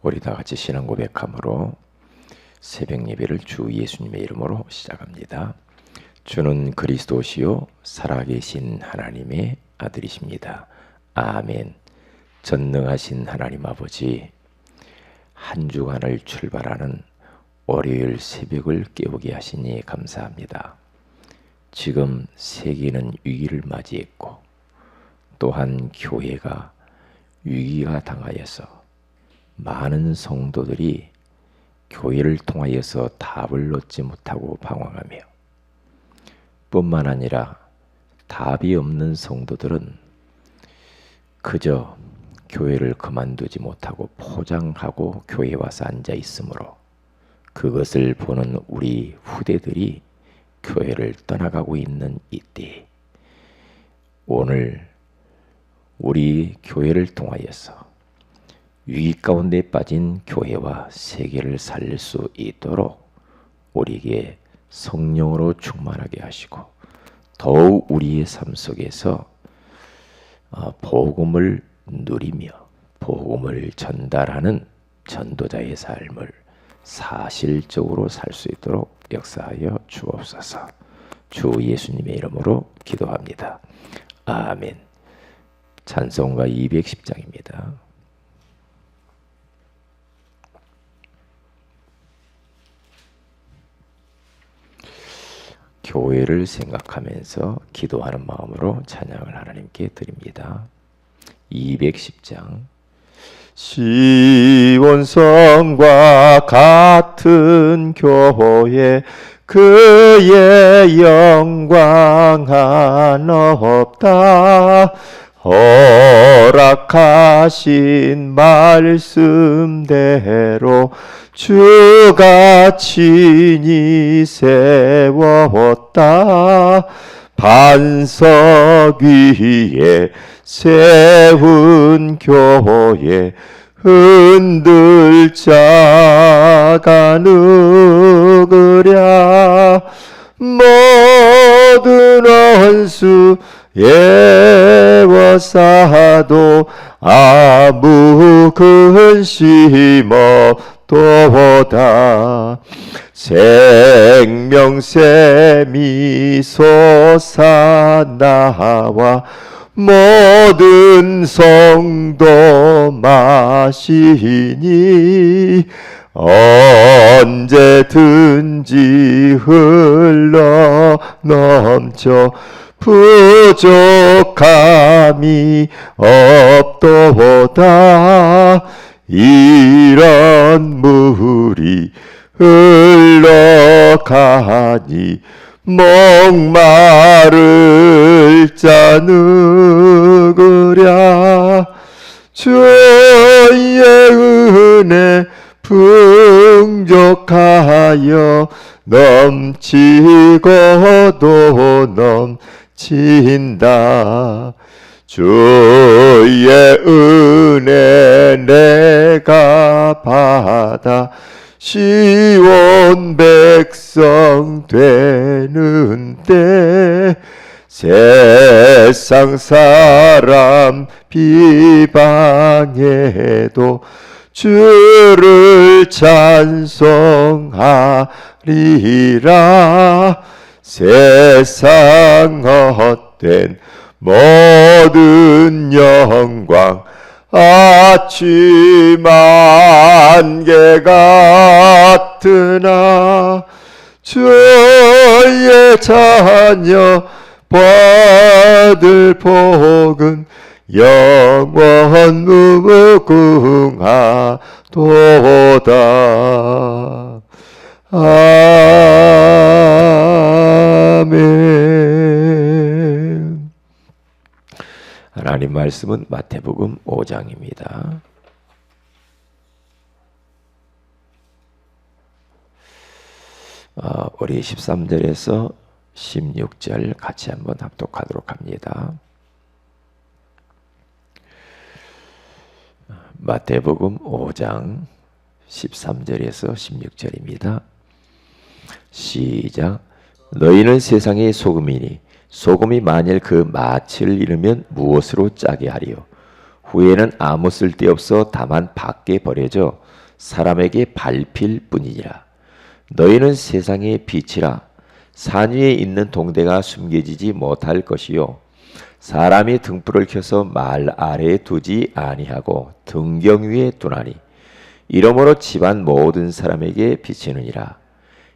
우리 다 같이 신앙 고백함으로 새벽 예배를 주 예수님의 이름으로 시작합니다. 주는 그리스도시요 살아계신 하나님의 아들이십니다. 아멘. 전능하신 하나님 아버지, 한 주간을 출발하는 월요일 새벽을 깨우게 하시니 감사합니다. 지금 세계는 위기를 맞이했고 또한 교회가 위기가 당하여서 많은 성도들이 교회를 통하여서 답을 얻지 못하고 방황하며, 뿐만 아니라 답이 없는 성도들은 그저 교회를 그만두지 못하고 포장하고 교회에 와서 앉아 있으므로 그것을 보는 우리 후대들이 교회를 떠나가고 있는 이때, 오늘 우리 교회를 통하여서 위기 가운데 빠진 교회와 세계를 살릴 수 있도록 우리에게 성령으로 충만하게 하시고, 더욱 우리의 삶 속에서 복음을 누리며 복음을 전달하는 전도자의 삶을 사실적으로 살 수 있도록 역사하여 주옵소서. 주 예수님의 이름으로 기도합니다. 아멘. 찬송가 210장입니다. 교회를 생각하면서 기도하는 마음으로 찬양을 하나님께 드립니다. 210장. 시온성과 같은 교회, 그의 영광 하나 없다. 허락하신 말씀대로 주가 친히 세웠다. 반석 위에 세운 교회, 흔들 자가 누구랴. 모든 원수 예워사도 아무 근심 없도다. 생명샘이 솟아나와 모든 성도 마시니 언제든지 흘러 넘쳐 부족함이 없도다. 이런 물이 흘러가니 목마를 자 누구랴. 주의 은혜 풍족하여 넘치고도 넘친다. 주의 은혜 내가 받아 시온 백성 되는 때, 세상 사람 비방해도 주를 찬송하리라. 세상 헛된 모든 영광 아침 안개 같으나 주의 자녀 받을 복은 영원 무궁하도다. 아멘. 하나님 말씀은 마태복음 5장입니다. 우리 13절에서 16절 같이 한번 합독하도록 합니다. 마태복음 5장 13절에서 16절입니다. 시작. 너희는 세상의 소금이니 소금이 만일 그 맛을 잃으면 무엇으로 짜게 하리요? 후에는 아무 쓸데없어 다만 밖에 버려져 사람에게 밟힐 뿐이니라. 너희는 세상의 빛이라. 산 위에 있는 동대가 숨겨지지 못할 것이요 사람이 등불을 켜서 말 아래에 두지 아니하고 등경 위에 두나니 이러므로 집안 모든 사람에게 비치느니라.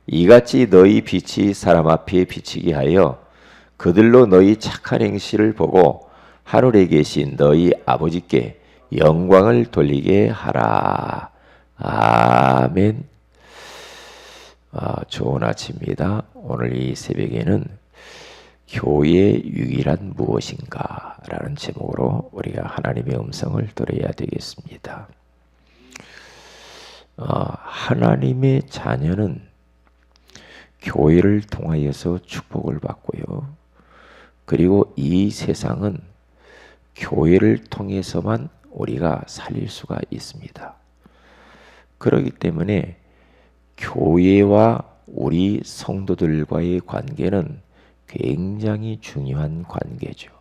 이같이 너희 빛이 사람 앞에 비치게 하여 그들로 너희 착한 행실을 보고 하늘에 계신 너희 아버지께 영광을 돌리게 하라. 아멘. 좋은 아침입니다. 오늘 이 새벽에는 교회의 유익이란 무엇인가 라는 제목으로 우리가 하나님의 음성을 들어야 되겠습니다. 하나님의 자녀는 교회를 통하여서 축복을 받고요. 그리고 이 세상은 교회를 통해서만 우리가 살릴 수가 있습니다. 그렇기 때문에 교회와 우리 성도들과의 관계는 굉장히 중요한 관계죠.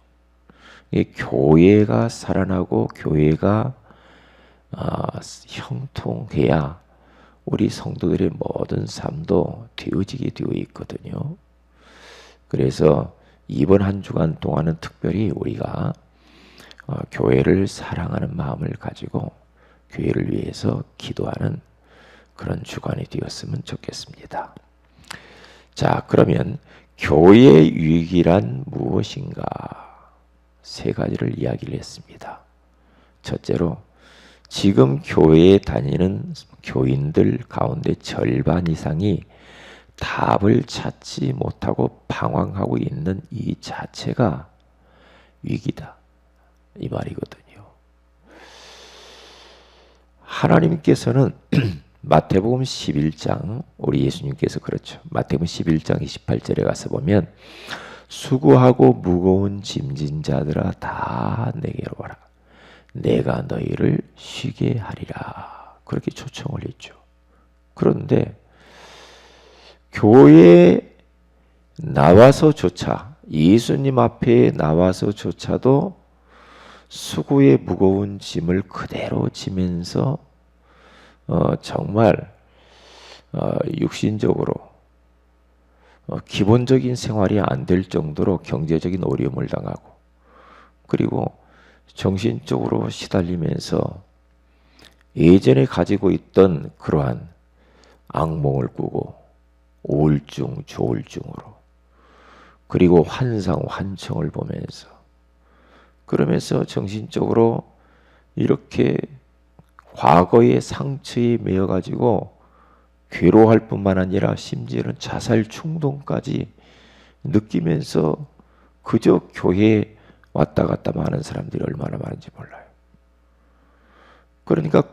교회가 살아나고 교회가 형통해야 우리 성도들의 모든 삶도 되어지게 되어 있거든요. 그래서 이번 한 주간 동안은 특별히 우리가 교회를 사랑하는 마음을 가지고 교회를 위해서 기도하는 그런 주간이 되었으면 좋겠습니다. 자, 그러면 교회의 유익이란 무엇인가? 세 가지를 이야기를 했습니다. 첫째로 지금 교회에 다니는 교인들 가운데 절반 이상이 답을 찾지 못하고 방황하고 있는 이 자체가 위기다. 이 말이거든요. 하나님께서는 마태복음 11장 우리 예수님께서 그렇죠. 마태복음 11장 28절에 가서 보면 수고하고 무거운 짐진 자들아 다 내게로 와라. 내가 너희를 쉬게 하리라. 그렇게 초청을 했죠. 그런데 교회에 나와서조차 예수님 앞에 나와서조차도 수고의 무거운 짐을 그대로 지면서 정말 육신적으로 기본적인 생활이 안 될 정도로 경제적인 어려움을 당하고 그리고 정신적으로 시달리면서 예전에 가지고 있던 그러한 악몽을 꾸고 우울증, 조울증으로 그리고 환상, 환청을 보면서 그러면서 정신적으로 이렇게 과거의 상처에 매여 가지고 괴로워할 뿐만 아니라 심지어는 자살 충동까지 느끼면서 그저 교회에 왔다 갔다 하는 사람들이 얼마나 많은지 몰라요. 그러니까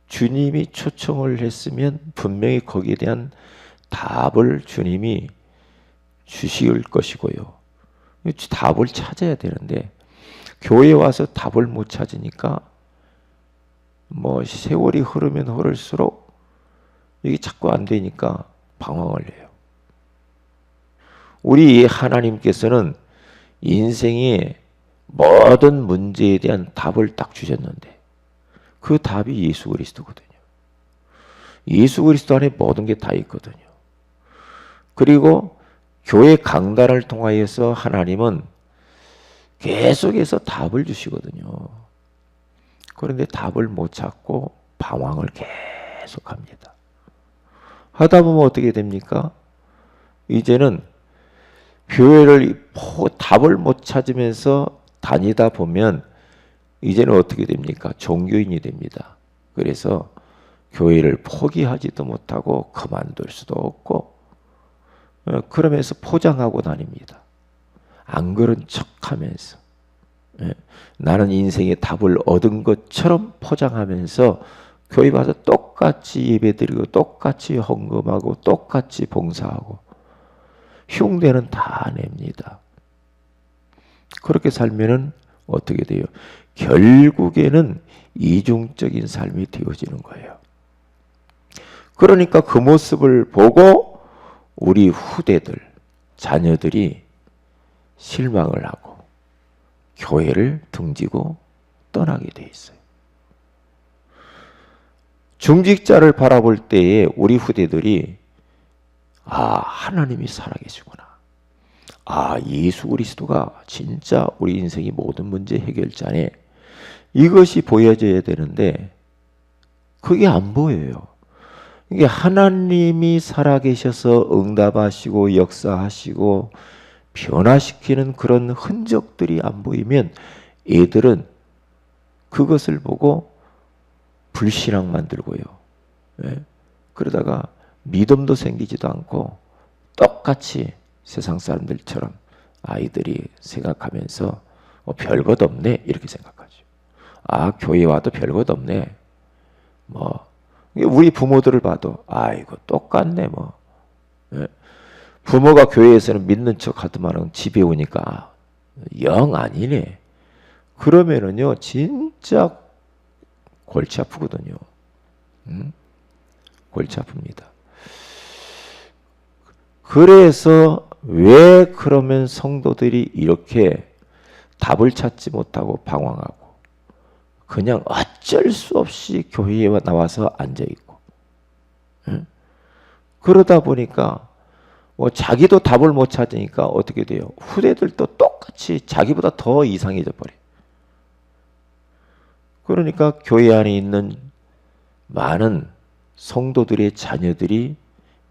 주님이 초청을 했으면 분명히 거기에 대한 답을 주님이 주실 것이고요. 답을 찾아야 되는데 교회에 와서 답을 못 찾으니까 세월이 흐르면 흐를수록 이게 자꾸 안 되니까 방황을 해요. 우리 하나님께서는 인생의 모든 문제에 대한 답을 딱 주셨는데 그 답이 예수 그리스도거든요. 예수 그리스도 안에 모든 게 다 있거든요. 그리고 교회 강단을 통하여서 하나님은 계속해서 답을 주시거든요. 그런데 답을 못 찾고 방황을 계속합니다. 하다 보면 어떻게 됩니까? 이제는 교회를 답을 못 찾으면서 다니다 보면 이제는 어떻게 됩니까? 종교인이 됩니다. 그래서 교회를 포기하지도 못하고 그만둘 수도 없고 그러면서 포장하고 다닙니다. 안 그런 척하면서 나는 인생의 답을 얻은 것처럼 포장하면서 교회 와서 똑같이 예배드리고 똑같이 헌금하고 똑같이 봉사하고 흉내는 다 냅니다. 그렇게 살면은 어떻게 돼요? 결국에는 이중적인 삶이 되어지는 거예요. 그러니까 그 모습을 보고 우리 후대들, 자녀들이 실망을 하고 교회를 등지고 떠나게 돼 있어요. 중직자를 바라볼 때에 우리 후대들이 하나님이 살아계시구나. 예수 그리스도가 진짜 우리 인생의 모든 문제 해결자네. 이것이 보여져야 되는데 그게 안 보여요. 이게 하나님이 살아계셔서 응답하시고 역사하시고 변화시키는 그런 흔적들이 안 보이면 애들은 그것을 보고 불신앙 만들고요. 그러다가 믿음도 생기지도 않고 똑같이 세상 사람들처럼 아이들이 생각하면서 별것 없네 이렇게 생각하죠. 교회 와도 별것 없네. 우리 부모들을 봐도 이거 똑같네 뭐. 부모가 교회에서는 믿는 척 하더만은 집에 오니까 영 아니네. 그러면은요 진짜 골치 아프거든요. 골치 아픕니다. 그래서 왜 그러면 성도들이 이렇게 답을 찾지 못하고 방황하고 그냥 어쩔 수 없이 교회에 나와서 앉아있고 그러다 보니까 자기도 답을 못 찾으니까 어떻게 돼요? 후대들도 똑같이 자기보다 더 이상해져 버려요. 그러니까 교회 안에 있는 많은 성도들의 자녀들이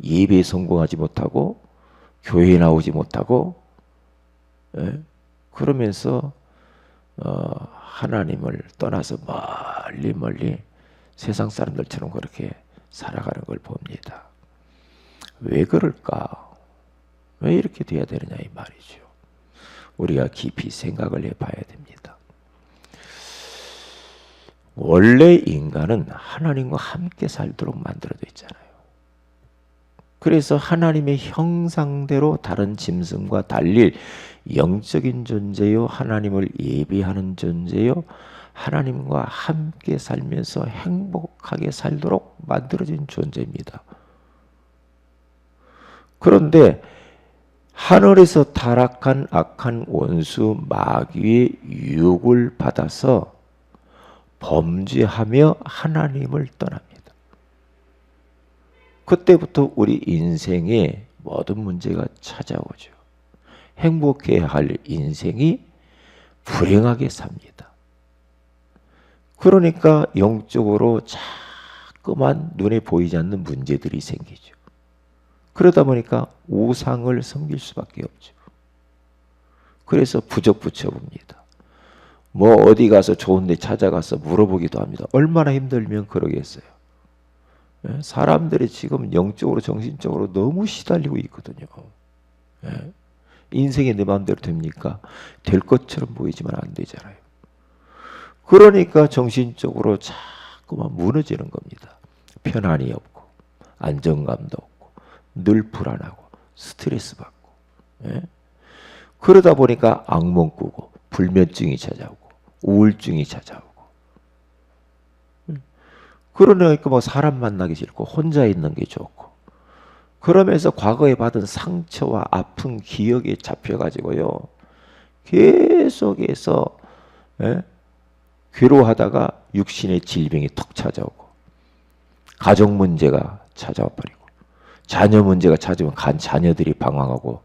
예배에 성공하지 못하고 교회에 나오지 못하고 그러면서 하나님을 떠나서 멀리 세상 사람들처럼 그렇게 살아가는 걸 봅니다. 왜 그럴까? 왜 이렇게 돼야 되느냐 이 말이죠. 우리가 깊이 생각을 해봐야 됩니다. 원래 인간은 하나님과 함께 살도록 만들어져 있잖아요. 그래서 하나님의 형상대로 다른 짐승과 달리 영적인 존재요, 하나님을 예비하는 존재요, 하나님과 함께 살면서 행복하게 살도록 만들어진 존재입니다. 그런데 하늘에서 타락한 악한 원수 마귀의 유혹을 받아서 범죄하며 하나님을 떠납니다. 그때부터 우리 인생에 모든 문제가 찾아오죠. 행복해야 할 인생이 불행하게 삽니다. 그러니까 영적으로 자꾸만 눈에 보이지 않는 문제들이 생기죠. 그러다 보니까 우상을 섬길 수밖에 없죠. 그래서 부적 붙여봅니다. 어디 가서 좋은 데 찾아가서 물어보기도 합니다. 얼마나 힘들면 그러겠어요. 사람들이 지금 영적으로 정신적으로 너무 시달리고 있거든요. 인생이 내 마음대로 됩니까? 될 것처럼 보이지만 안 되잖아요. 그러니까 정신적으로 자꾸만 무너지는 겁니다. 편안이 없고 안정감도 없고 늘 불안하고 스트레스 받고 그러다 보니까 악몽 꾸고 불면증이 찾아오고 우울증이 찾아오고 그러니까 사람 만나기 싫고 혼자 있는 게 좋고 그러면서 과거에 받은 상처와 아픈 기억에 잡혀가지고요 계속해서 괴로워하다가 육신의 질병이 턱 찾아오고 가정 문제가 찾아와 버리고 자녀 문제가 찾아오면 자녀들이 방황하고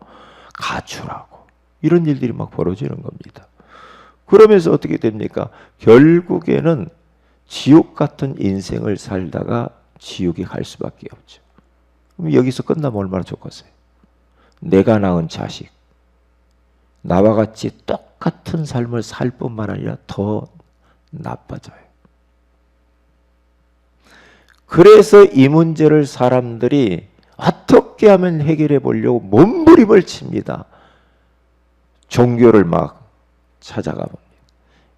가출하고 이런 일들이 막 벌어지는 겁니다. 그러면서 어떻게 됩니까? 결국에는 지옥 같은 인생을 살다가 지옥에 갈 수밖에 없죠. 그럼 여기서 끝나면 얼마나 좋겠어요? 내가 낳은 자식 나와 같이 똑같은 삶을 살 뿐만 아니라 더 나빠져요. 그래서 이 문제를 사람들이 어떻게 하면 해결해 보려고 몸부림을 칩니다. 종교를 막 찾아가 봅니다.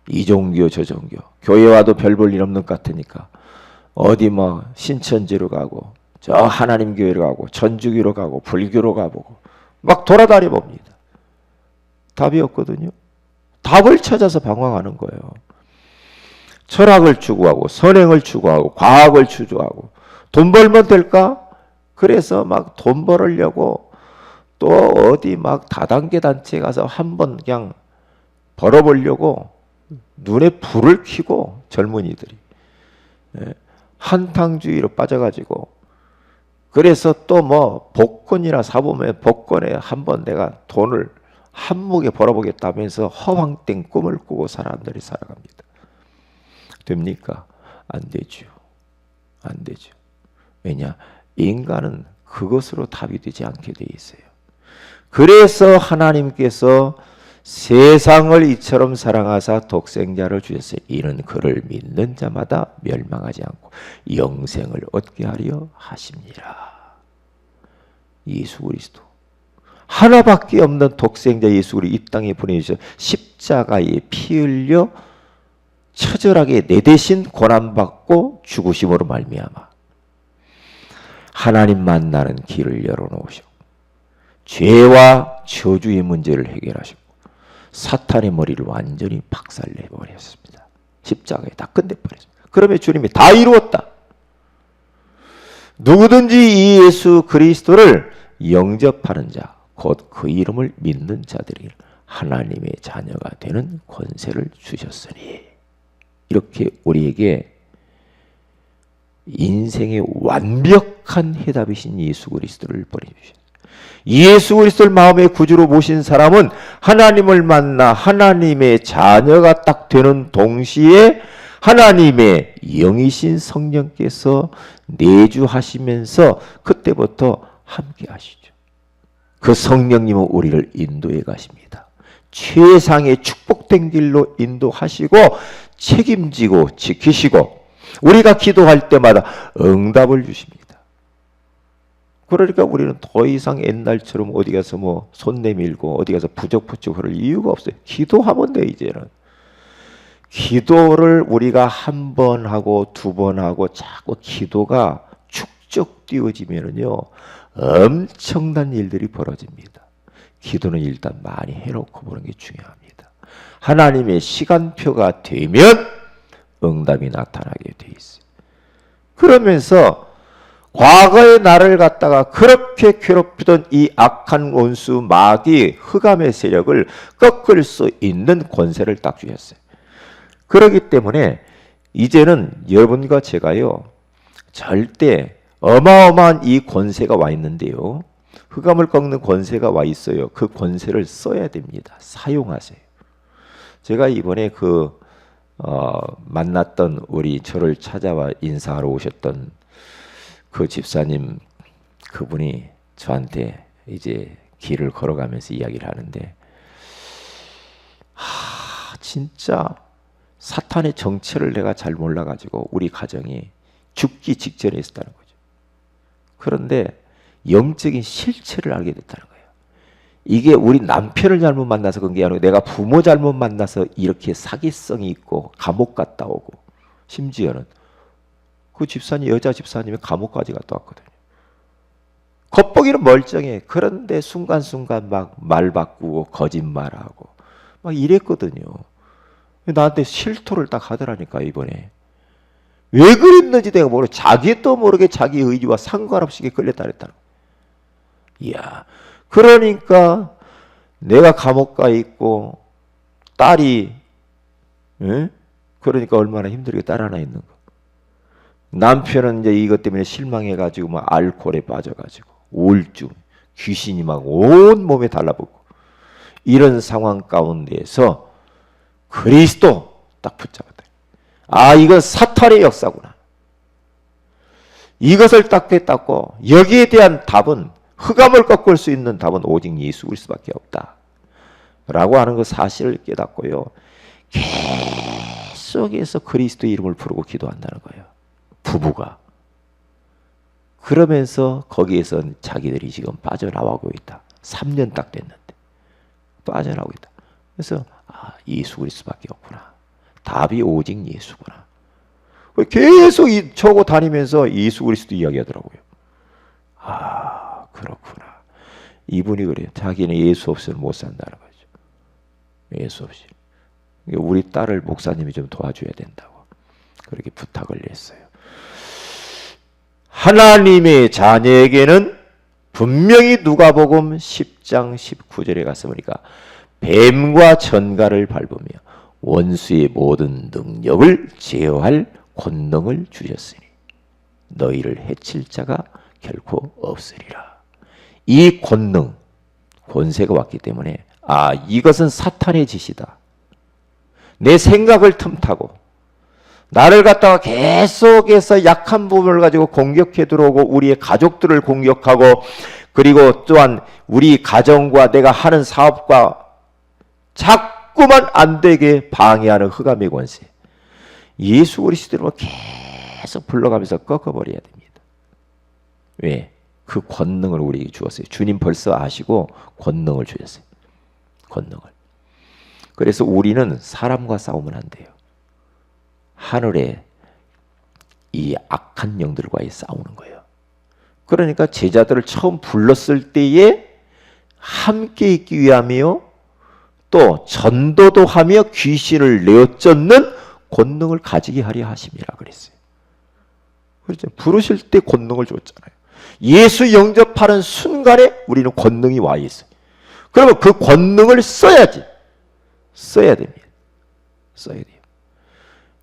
이 종교 저 종교 교회 와도 별 볼 일 없는 것 같으니까 어디 신천지로 가고 저 하나님 교회로 가고 천주교로 가고 불교로 가보고 막 돌아다녀 봅니다. 답이 없거든요. 답을 찾아서 방황하는 거예요. 철학을 추구하고 선행을 추구하고 과학을 추구하고 돈 벌면 될까? 그래서 막 돈 벌으려고 또 어디 막 다단계 단체에 가서 한번 그냥 벌어보려고 눈에 불을 켜고 젊은이들이 한탕주의로 빠져가지고 그래서 또 뭐 복권이나 사보면 복권에 한번 내가 돈을 한몫에 벌어보겠다면서 허황된 꿈을 꾸고 사람들이 살아갑니다. 됩니까? 안 되죠. 안 되죠. 왜냐? 인간은 그것으로 답이 되지 않게 돼 있어요. 그래서 하나님께서 세상을 이처럼 사랑하사 독생자를 주셨어요. 이는 그를 믿는 자마다 멸망하지 않고 영생을 얻게 하려 하십니다. 예수 그리스도 하나밖에 없는 독생자 예수 그리스도 이 땅에 보내주셔서 십자가에 피 흘려 처절하게 내 대신 고난받고 죽으심으로 말미암아 하나님 만나는 길을 열어놓으셨고 죄와 저주의 문제를 해결하셨고 사탄의 머리를 완전히 박살내버렸습니다. 십자가에 다 끝내버렸습니다. 그러면 주님이 다 이루었다. 누구든지 이 예수 그리스도를 영접하는 자, 곧 그 이름을 믿는 자들이 하나님의 자녀가 되는 권세를 주셨으니 이렇게 우리에게 인생의 완벽한 해답이신 예수 그리스도를 보내주셨습니다. 예수 그리스도를 마음의 구주로 모신 사람은 하나님을 만나 하나님의 자녀가 딱 되는 동시에 하나님의 영이신 성령께서 내주하시면서 그때부터 함께 하시죠. 그 성령님은 우리를 인도해 가십니다. 최상의 축복된 길로 인도하시고 책임지고 지키시고 우리가 기도할 때마다 응답을 주십니다. 그러니까 우리는 더 이상 옛날처럼 어디 가서 뭐 손 내밀고 어디 가서 부적부적 그럴 이유가 없어요. 기도하면 돼. 이제는 기도를 우리가 한 번 하고 두 번 하고 자꾸 기도가 축적 띄워지면은요 엄청난 일들이 벌어집니다. 기도는 일단 많이 해놓고 보는 게 중요합니다. 하나님의 시간표가 되면 응답이 나타나게 돼 있어요. 그러면서 과거의 나를 갖다가 그렇게 괴롭히던 이 악한 원수 마귀 흑암의 세력을 꺾을 수 있는 권세를 딱 주셨어요. 그렇기 때문에 이제는 여러분과 제가요 절대 어마어마한 이 권세가 와 있는데요. 흑암을 꺾는 권세가 와 있어요. 그 권세를 써야 됩니다. 사용하세요. 제가 이번에 만났던 우리 저를 찾아와 인사하러 오셨던 그 집사님 그분이 저한테 이제 길을 걸어가면서 이야기를 하는데 진짜 사탄의 정체를 내가 잘 몰라가지고 우리 가정이 죽기 직전에 있었다는 거죠. 그런데 영적인 실체를 알게 됐다는 거예요. 이게 우리 남편을 잘못 만나서 그런 게 아니고 내가 부모 잘못 만나서 이렇게 사기성이 있고 감옥 갔다 오고 심지어는 그 집사님 여자 집사님이 감옥까지 갔다 왔거든요. 겉보기는 멀쩡해. 그런데 순간순간 막 말 바꾸고 거짓말하고 막 이랬거든요. 나한테 실토를 딱 하더라니까 이번에. 왜 그랬는지 내가 모르고 자기도 모르게 자기 의지와 상관없이 끌렸다 그랬다는 거야. 이야, 그러니까 내가 감옥 가 있고 딸이 그러니까 얼마나 힘들게 딸 하나 있는 거. 남편은 이제 이것 때문에 실망해가지고 막 알코올에 빠져가지고 우울증, 귀신이 막 온 몸에 달라붙고 이런 상황 가운데에서 그리스도 딱 붙잡았다. 아, 이건 사탄의 역사구나. 이것을 딱 깨닫고 여기에 대한 답은 흑암을 꺾을 수 있는 답은 오직 예수 그리스도밖에 없다. 라고 하는 그 사실을 깨닫고요. 계속해서 그리스도 이름을 부르고 기도한다는 거예요. 부부가. 그러면서 거기에서 자기들이 지금 빠져나오고 있다. 3년 딱 됐는데 빠져나오고 있다. 그래서 예수 그리스도밖에 없구나. 답이 오직 예수구나. 계속 저고 다니면서 예수 그리스도 이야기하더라고요. 그렇구나. 이분이 그래요. 자기는 예수 없이는 못 산다는 거죠. 예수 없이. 우리 딸을 목사님이 좀 도와줘야 된다고 그렇게 부탁을 했어요. 하나님의 자녀에게는 분명히 누가복음 10장 19절에 가서 보니까 뱀과 전갈을 밟으며 원수의 모든 능력을 제어할 권능을 주셨으니 너희를 해칠 자가 결코 없으리라. 이 권능, 권세가 왔기 때문에 이것은 사탄의 짓이다. 내 생각을 틈타고 나를 갖다가 계속해서 약한 부분을 가지고 공격해 들어오고 우리의 가족들을 공격하고 그리고 또한 우리 가정과 내가 하는 사업과 자꾸만 안 되게 방해하는 흑암의 권세. 예수 그리스도로 계속 불러가면서 꺾어버려야 됩니다. 왜? 그 권능을 우리에게 주었어요. 주님 벌써 아시고 권능을 주셨어요. 권능을. 그래서 우리는 사람과 싸우면 안 돼요. 하늘에 이 악한 영들과의 싸우는 거예요. 그러니까 제자들을 처음 불렀을 때에 함께 있기 위함이요 또 전도도 하며 귀신을 내어쫓는 권능을 가지게 하려 하심이라 그랬어요. 그렇죠? 부르실 때 권능을 줬잖아요. 예수 영접하는 순간에 우리는 권능이 와 있어요. 그러면 그 권능을 써야지. 써야 됩니다. 써야 돼요.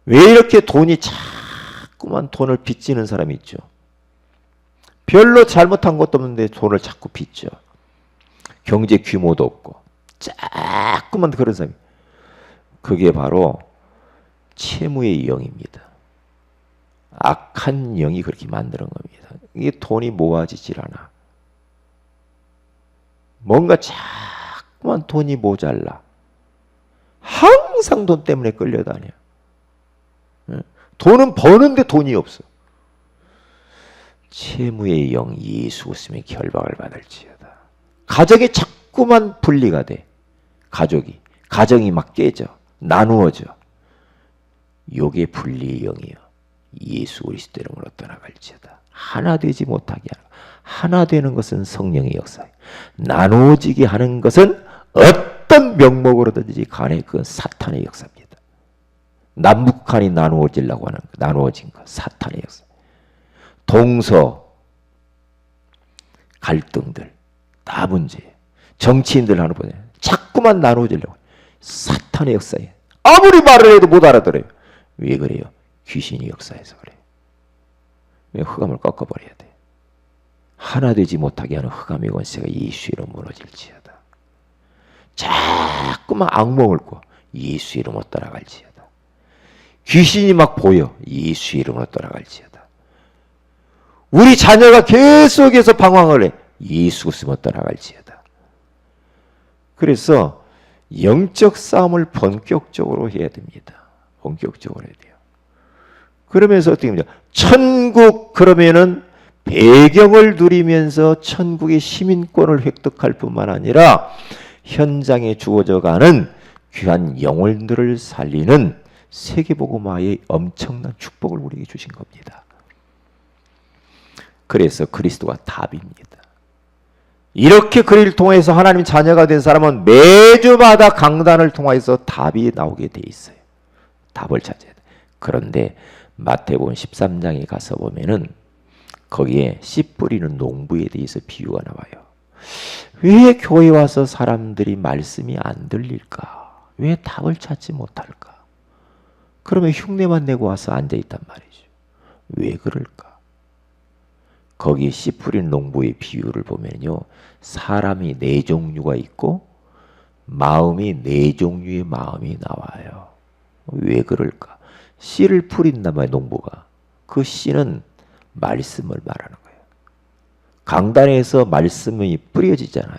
왜 이렇게 자꾸만 돈을 빚지는 사람이 있죠? 별로 잘못한 것도 없는데 돈을 자꾸 빚죠. 경제 규모도 없고 자꾸만 그런 사람이. 그게 바로 채무의 영입니다. 악한 영이 그렇게 만드는 겁니다. 이게 돈이 모아지질 않아. 뭔가 자꾸만 돈이 모자라. 항상 돈 때문에 끌려다녀. 돈은 버는데 돈이 없어. 채무의 영 예수 없으면 결박을 받을지어다. 가정이 자꾸만 분리가 돼. 가정이 막 깨져. 나누어져. 요게 분리의 영이요. 예수 그리스도 이름으로 떠나갈지어다. 하나 되지 못하게 하라. 하나 되는 것은 성령의 역사예요. 나누어지게 하는 것은 어떤 명목으로든지 간에 그건 사탄의 역사입니다. 남북한이 나누어지려고 하는 거, 나누어진 거 사탄의 역사. 동서 갈등들 다 문제예요. 정치인들 하는 거예요. 자꾸만 나누어지려고 해요. 사탄의 역사예요. 아무리 말을 해도 못 알아들어요. 왜 그래요? 귀신이 역사해서 그래요. 왜 흑암을 꺾어버려야 돼. 하나 되지 못하게 하는 흑암의 권세가 예수 이름 무너질지어다. 자꾸만 악몽을 꿔. 예수 이름으로 따라갈지어다. 귀신이 막 보여. 예수 이름으로 따라갈지어다. 우리 자녀가 계속해서 방황을 해. 예수 그리스도로 따라갈지어다. 그래서 영적 싸움을 본격적으로 해야 됩니다. 본격적으로 해야 돼요. 그러면서 어떻게 합니까? 천국 그러면은 배경을 누리면서 천국의 시민권을 획득할 뿐만 아니라 현장에 주어져 가는 귀한 영혼들을 살리는 세계복음화의 엄청난 축복을 우리에게 주신 겁니다. 그래서 그리스도가 답입니다. 이렇게 그를 통해서 하나님 자녀가 된 사람은 매주마다 강단을 통해서 답이 나오게 돼 있어요. 답을 찾아야 돼. 그런데 마태복음 13장에 가서 보면은 거기에 씨 뿌리는 농부에 대해서 비유가 나와요. 왜 교회 와서 사람들이 말씀이 안 들릴까? 왜 답을 찾지 못할까? 그러면 흉내만 내고 와서 앉아있단 말이죠. 왜 그럴까? 거기 씨 뿌린 농부의 비유를 보면요. 사람이 네 종류가 있고 마음이 네 종류의 마음이 나와요. 왜 그럴까? 씨를 뿌린단 말이에요. 농부가. 그 씨는 말씀을 말하는 거예요. 강단에서 말씀이 뿌려지잖아요.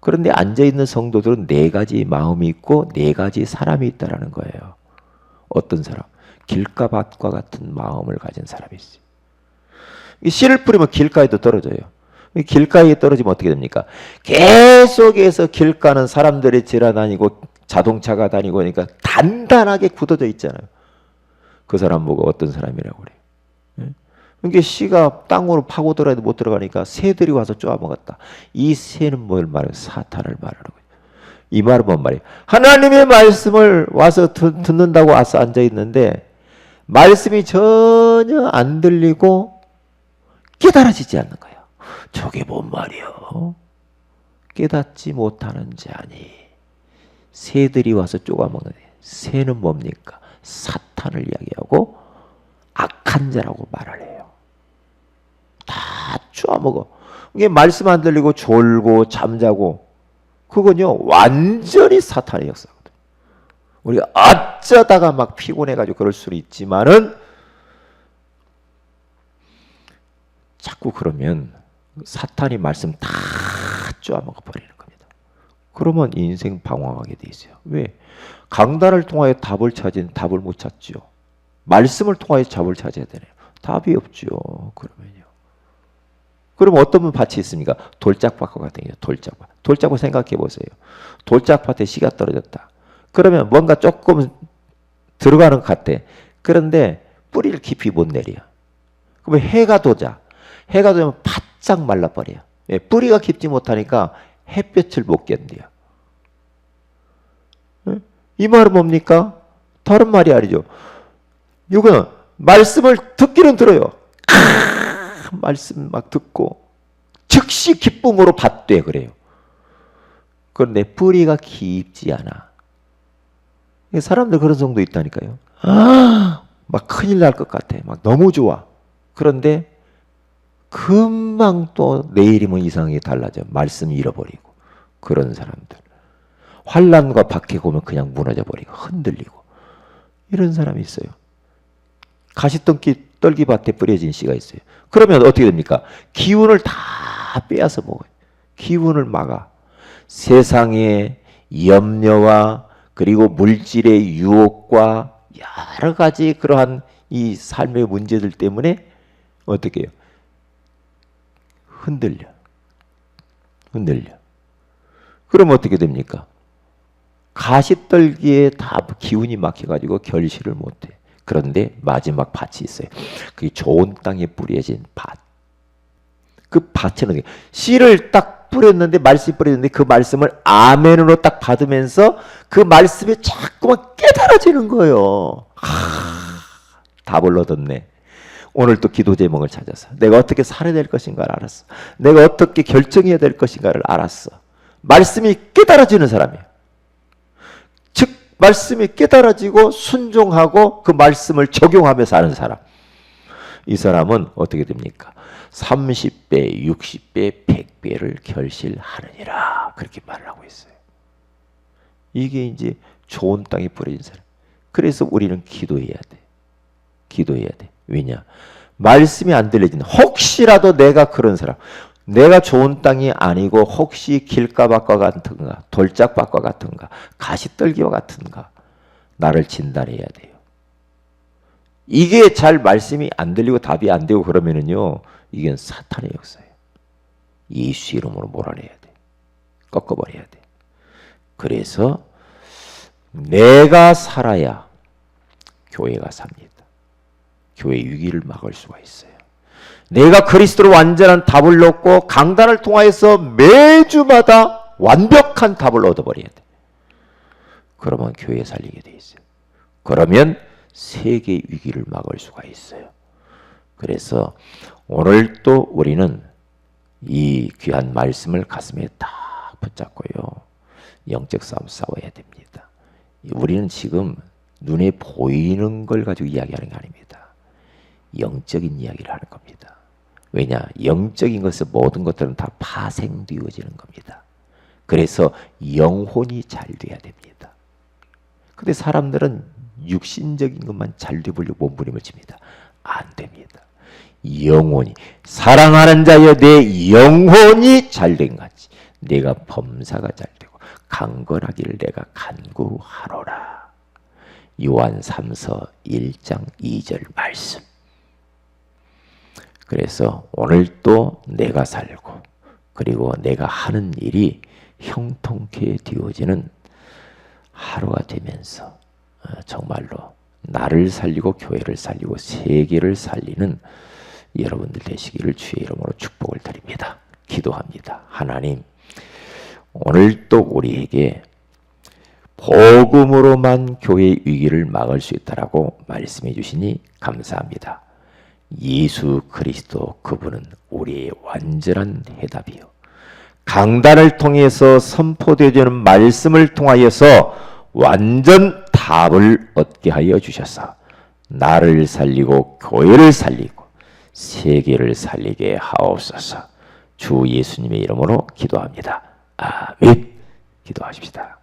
그런데 앉아있는 성도들은 네 가지 마음이 있고 네 가지 사람이 있다는 거예요. 어떤 사람? 길가밭과 같은 마음을 가진 사람이 있어요. 씨를 뿌리면 길가에도 떨어져요. 길가에 떨어지면 어떻게 됩니까? 계속해서 길가는 사람들이 지나다니고 자동차가 다니고 하니까 단단하게 굳어져 있잖아요. 그 사람 보고 어떤 사람이라고 그래요. 그러니까 씨가 땅으로 파고들어도 못 들어가니까 새들이 와서 쪼아먹었다. 이 새는 뭘 말해요? 사탄을 말하는 거예요. 이 말은 뭔 말이에요? 하나님의 말씀을 와서 듣는다고 와서 앉아있는데 말씀이 전혀 안 들리고 깨달아지지 않는 거예요. 저게 뭔 말이요? 깨닫지 못하는 자니 새들이 와서 쪼가먹는 거예요. 새는 뭡니까? 사탄을 이야기하고 악한 자라고 말을 해요. 다 쪼아먹어. 이게 말씀 안 들리고 졸고 잠자고, 그건요 완전히 사탄의 역사거든. 우리가 어쩌다가 막 피곤해가지고 그럴 수는 있지만은 자꾸 그러면 사탄이 말씀 다 쪼아먹어 버리는 겁니다. 그러면 인생 방황하게 돼 있어요. 왜? 강단을 통하여 답을 찾은 답을 못 찾죠. 말씀을 통하여 답을 찾아야 되네요. 답이 없죠. 그러면요. 그럼 어떤 분 밭이 있습니까? 돌짝밭과 같은 게 돌짝밭. 돌짝밭 생각해 보세요. 돌짝밭에 씨가 떨어졌다. 그러면 뭔가 조금 들어가는 것 같아. 그런데 뿌리를 깊이 못 내려. 그러면 해가 도자. 해가 되면 바짝 말라버려. 예, 뿌리가 깊지 못하니까 햇볕을 못 견뎌요. 예? 이 말은 뭡니까? 다른 말이 아니죠. 이거는 말씀을 듣기는 들어요. 말씀 막 듣고 즉시 기쁨으로 받되 그래요. 그런데 뿌리가 깊지 않아. 사람들 그런 정도 있다니까요. 막 큰일 날 것 같아. 막 너무 좋아. 그런데 금방 또 내일이면 이상하게 달라져. 말씀 잃어버리고. 그런 사람들. 환난과 박해 오면 그냥 무너져 버리고 흔들리고. 이런 사람이 있어요. 가시떨기 밭에 뿌려진 씨가 있어요. 그러면 어떻게 됩니까? 기운을 다 빼앗아 먹어요. 기운을 막아. 세상의 염려와 그리고 물질의 유혹과 여러 가지 그러한 이 삶의 문제들 때문에 어떻게 해요? 흔들려. 그럼 어떻게 됩니까? 가시떨기에 다 기운이 막혀가지고 결실을 못해. 그런데 마지막 밭이 있어요. 그게 좋은 땅에 뿌려진 밭. 그 밭에는 씨를 딱 뿌렸는데, 말씀이 뿌렸는데 그 말씀을 아멘으로 딱 받으면서 그 말씀이 자꾸만 깨달아지는 거예요. 답을 얻었네. 오늘 또 기도 제목을 찾아서 내가 어떻게 살아야 될 것인가를 알았어. 내가 어떻게 결정해야 될 것인가를 알았어. 말씀이 깨달아지는 사람이에요. 즉 말씀이 깨달아지고 순종하고 그 말씀을 적용하며 사는 사람. 이 사람은 어떻게 됩니까? 30배, 60배, 100배를 결실하느니라. 그렇게 말을 하고 있어요. 이게 이제 좋은 땅에 뿌려진 사람. 그래서 우리는 기도해야 돼. 기도해야 돼. 왜냐? 말씀이 안 들려진, 혹시라도 내가 그런 사람, 내가 좋은 땅이 아니고 혹시 길가밭과 같은가, 돌짝밭과 같은가, 가시떨기와 같은가, 나를 진단해야 돼요. 이게 잘 말씀이 안 들리고 답이 안 되고 그러면은요, 이건 사탄의 역사예요. 예수 이름으로 몰아내야 돼. 꺾어버려야 돼. 그래서 내가 살아야 교회가 삽니다. 교회 위기를 막을 수가 있어요. 내가 그리스도로 완전한 답을 얻고 강단을 통하여서 매주마다 완벽한 답을 얻어버려야 돼. 그러면 교회 살리게 돼 있어요. 그러면 세계 위기를 막을 수가 있어요. 그래서 오늘 또 우리는 이 귀한 말씀을 가슴에 딱 붙잡고요. 영적 싸움 싸워야 됩니다. 우리는 지금 눈에 보이는 걸 가지고 이야기하는 게 아닙니다. 영적인 이야기를 하는 겁니다. 왜냐? 영적인 것은 모든 것들은 다 파생되어지는 겁니다. 그래서 영혼이 잘 돼야 됩니다. 근데 사람들은 육신적인 것만 잘 되보려고 몸부림을 칩니다. 안 됩니다. 영혼이, 사랑하는 자여 내 영혼이 잘된 같이 내가 범사가 잘되고 강건하기를 내가 간구하노라. 요한 3서 1장 2절 말씀. 그래서 오늘 또 내가 살고 그리고 내가 하는 일이 형통케 되어지는 하루가 되면서 정말로 나를 살리고 교회를 살리고 세계를 살리는 여러분들 되시기를 주의 이름으로 축복을 드립니다. 기도합니다. 하나님, 오늘 또 우리에게 복음으로만 교회 위기를 막을 수 있다라고 말씀해 주시니 감사합니다. 예수 그리스도 그분은 우리의 완전한 해답이요. 강단을 통해서 선포되어지는 말씀을 통하여서 완전 답을 얻게 하여 주셔서 나를 살리고 교회를 살리고 세계를 살리게 하옵소서. 주 예수님의 이름으로 기도합니다. 아멘. 기도하십시다.